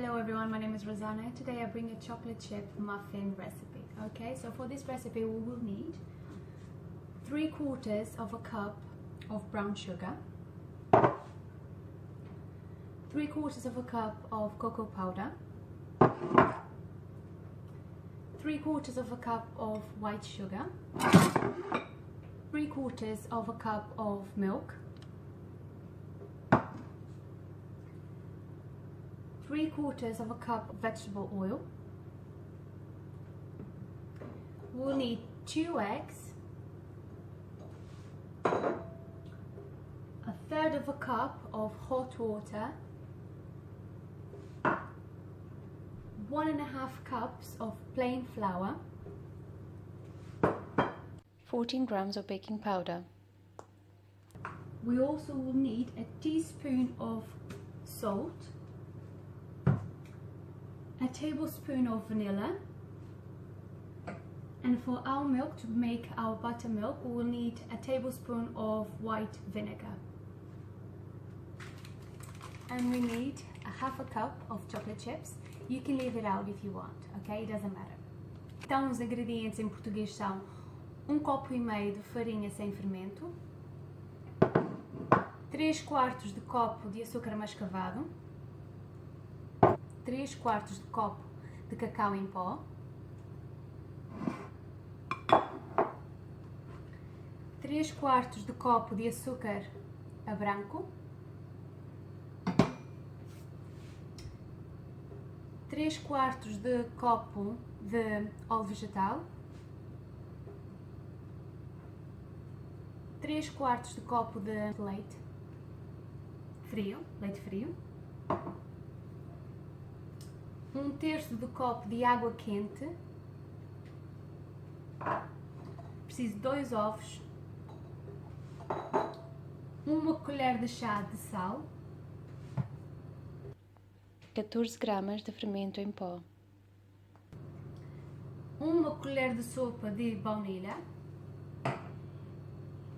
Hello everyone, my name is Rosana. Today I bring a chocolate chip muffin recipe. Okay, so for this recipe we will need 3/4 of a cup of brown sugar, 3/4 of a cup of cocoa powder, 3/4 of a cup of white sugar, 3/4 of a cup of milk, 3/4 of a cup of vegetable oil. We'll need 2 eggs, 1/3 of a cup of hot water, 1.5 cups of plain flour, 14 grams of baking powder. We also will need a teaspoon of salt, a tablespoon of vanilla, and for our milk, to make our buttermilk, we will need a tablespoon of white vinegar. And we need a 1/2 cup of chocolate chips. You can leave it out if you want, okay? It doesn't matter. Então os ingredientes em português são 1,5 copo de farinha sem fermento, 3/4 de copo de açúcar mascavado, 3/4 de copo de cacau em pó, 3/4 de copo de açúcar a branco, 3/4 de copo de óleo vegetal, 3/4 de copo de leite frio, 1/3 de copo de água quente, preciso de 2 ovos, 1 colher de chá de sal, 14 gramas de fermento em pó, 1 colher de sopa de baunilha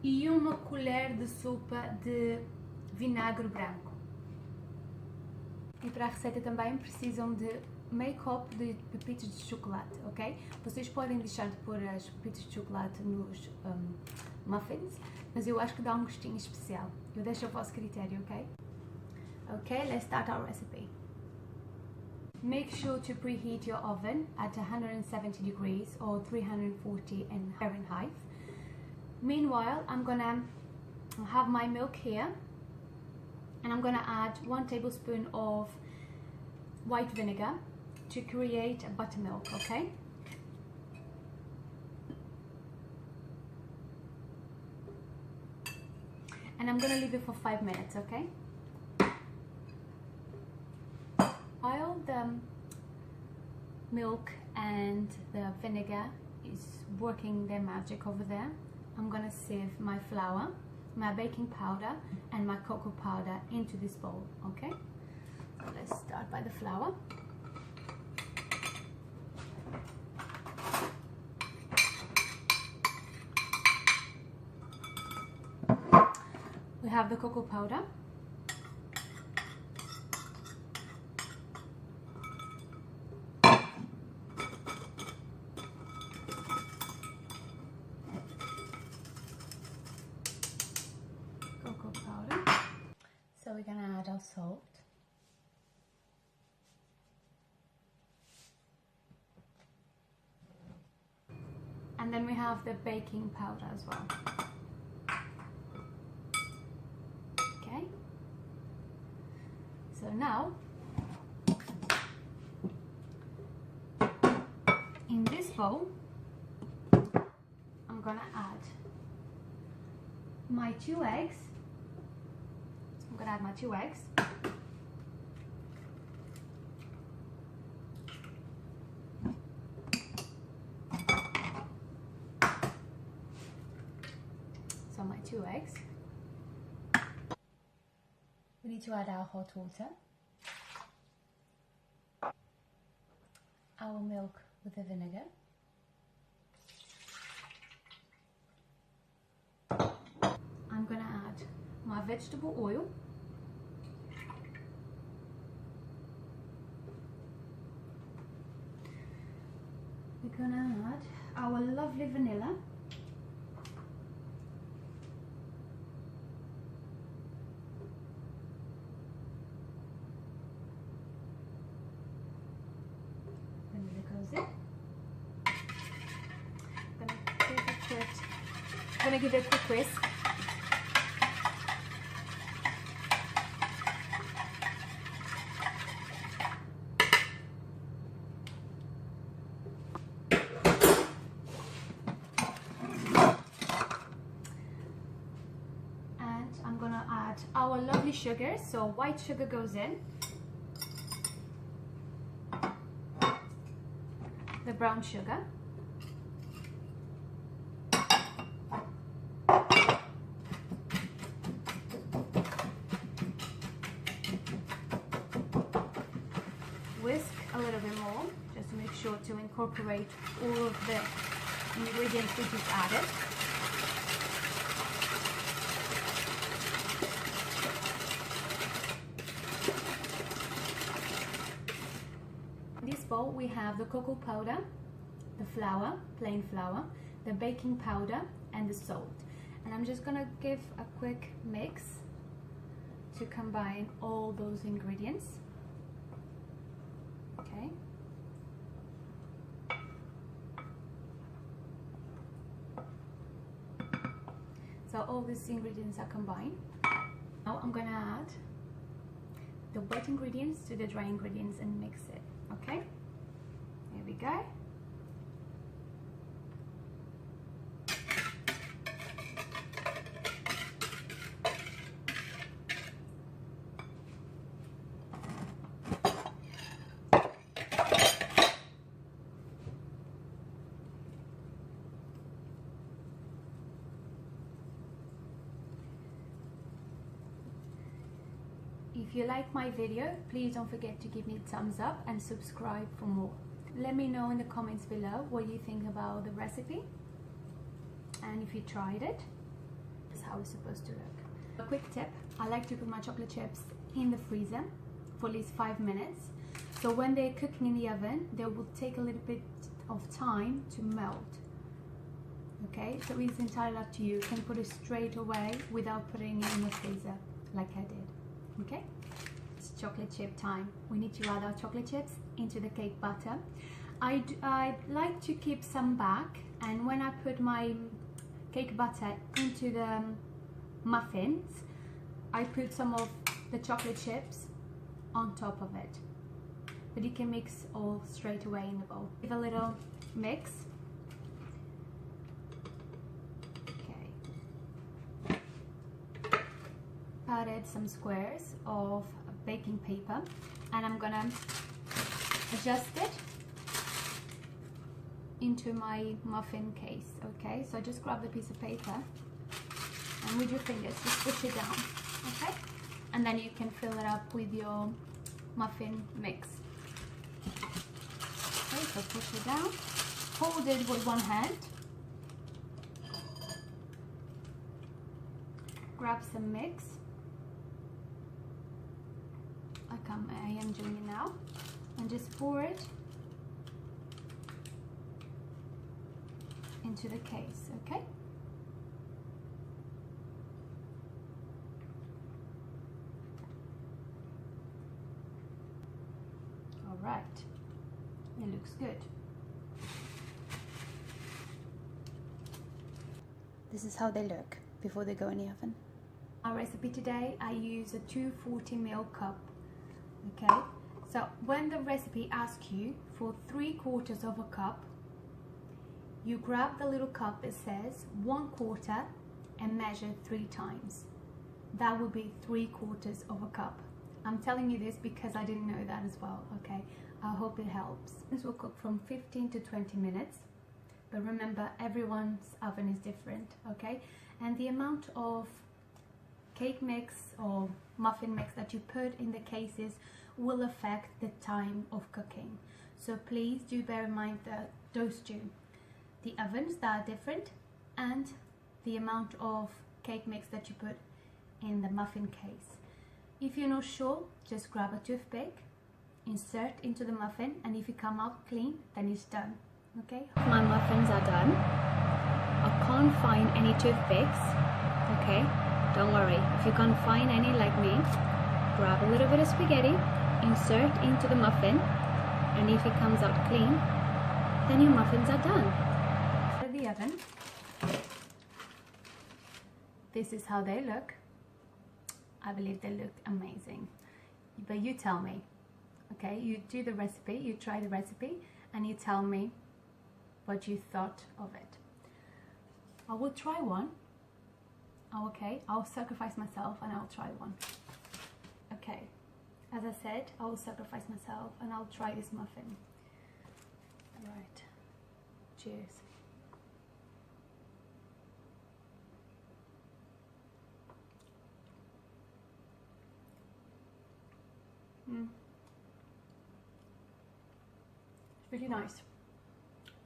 e 1 colher de sopa de vinagre branco. E para a receita também precisam de meio copo de pepitas de chocolate, ok? Vocês podem deixar de pôr as pepitas de chocolate nos muffins, mas eu acho que dá um gostinho especial. Eu deixo a vosso critério, ok? Okay, let's start our recipe. Make sure to preheat your oven at 170 degrees or 340 in Fahrenheit. Meanwhile, I'm gonna have my milk here, and I'm gonna add 1 tablespoon of white vinegar to create a buttermilk, okay? And I'm gonna leave it for 5 minutes, okay? While the milk and the vinegar is working their magic over there, I'm gonna sieve my flour, my baking powder and my cocoa powder into this bowl, okay? So let's start by the flour. We have the cocoa powder, so we're gonna add our salt, and then we have the baking powder as well. Okay, so now in this bowl I'm gonna add my 2 eggs. I'm gonna add my 2 eggs. So my 2 eggs. We need to add our hot water, our milk with the vinegar, I'm gonna add my vegetable oil, we're gonna add our lovely vanilla. Vanilla goes in. Gonna give it a quick whisk. I'm gonna add our lovely sugar, so white sugar goes in, the brown sugar, whisk a little bit more just to make sure to incorporate all of the ingredients we just added. In this bowl we have the cocoa powder, the flour, plain flour, the baking powder and the salt. And I'm just gonna give a quick mix to combine all those ingredients. Okay. So all these ingredients are combined. Now I'm gonna add the wet ingredients to the dry ingredients and mix it. Okay, here we go. If you like my video, please don't forget to give me a thumbs up and subscribe for more. Let me know in the comments below what you think about the recipe and if you tried it. This is how it's supposed to look. A quick tip, I like to put my chocolate chips in the freezer for at least 5 minutes. So when they're cooking in the oven, they will take a little bit of time to melt. Okay, so it's entirely up to you. You can put it straight away without putting it in the freezer like I did. Okay, it's chocolate chip time. We need to add our chocolate chips into the cake batter. I'd like to keep some back, and when I put my cake batter into the muffins, I put some of the chocolate chips on top of it. But you can mix all straight away in the bowl. Give a little mix. Added some squares of baking paper and I'm gonna adjust it into my muffin case. Okay, so just grab the piece of paper and with your fingers just push it down. Okay, and then you can fill it up with your muffin mix. Okay, so push it down, hold it with one hand, grab some mix. I am doing it now, and just pour it into the case. Okay, all right, it looks good. This is how they look before they go in the oven. Our recipe today, I use a 240 ml cup. Okay, so when the recipe asks you for 3/4 of a cup, you grab the little cup that says 1/4 and measure 3 times. That would be 3/4 of a cup. I'm telling you this because I didn't know that as well. Okay, I hope it helps. This will cook from 15 to 20 minutes, but remember everyone's oven is different. Okay, and the amount of cake mix or muffin mix that you put in the cases will affect the time of cooking. So please do bear in mind that those two, the ovens that are different and the amount of cake mix that you put in the muffin case. If you're not sure, just grab a toothpick, insert into the muffin, and if you come out clean, then it's done. Okay, my muffins are done. I can't find any toothpicks. Okay, don't worry. If you can't find any like me, grab a little bit of spaghetti, insert into the muffin, and if it comes out clean, then your muffins are done. Out of the oven. This is how they look. I believe they look amazing. But you tell me, okay? You do the recipe, you try the recipe, and you tell me what you thought of it. I will try one. Oh, okay, I'll sacrifice myself and I'll try one. Okay, as I said, I will sacrifice myself and I'll try this muffin. All right, cheers. It's really nice.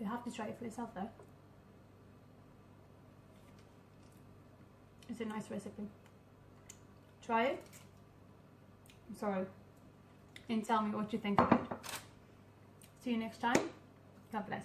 You have to try it for yourself though. It's a nice recipe. Try it. I'm sorry. And tell me what you think of it. See you next time. God bless.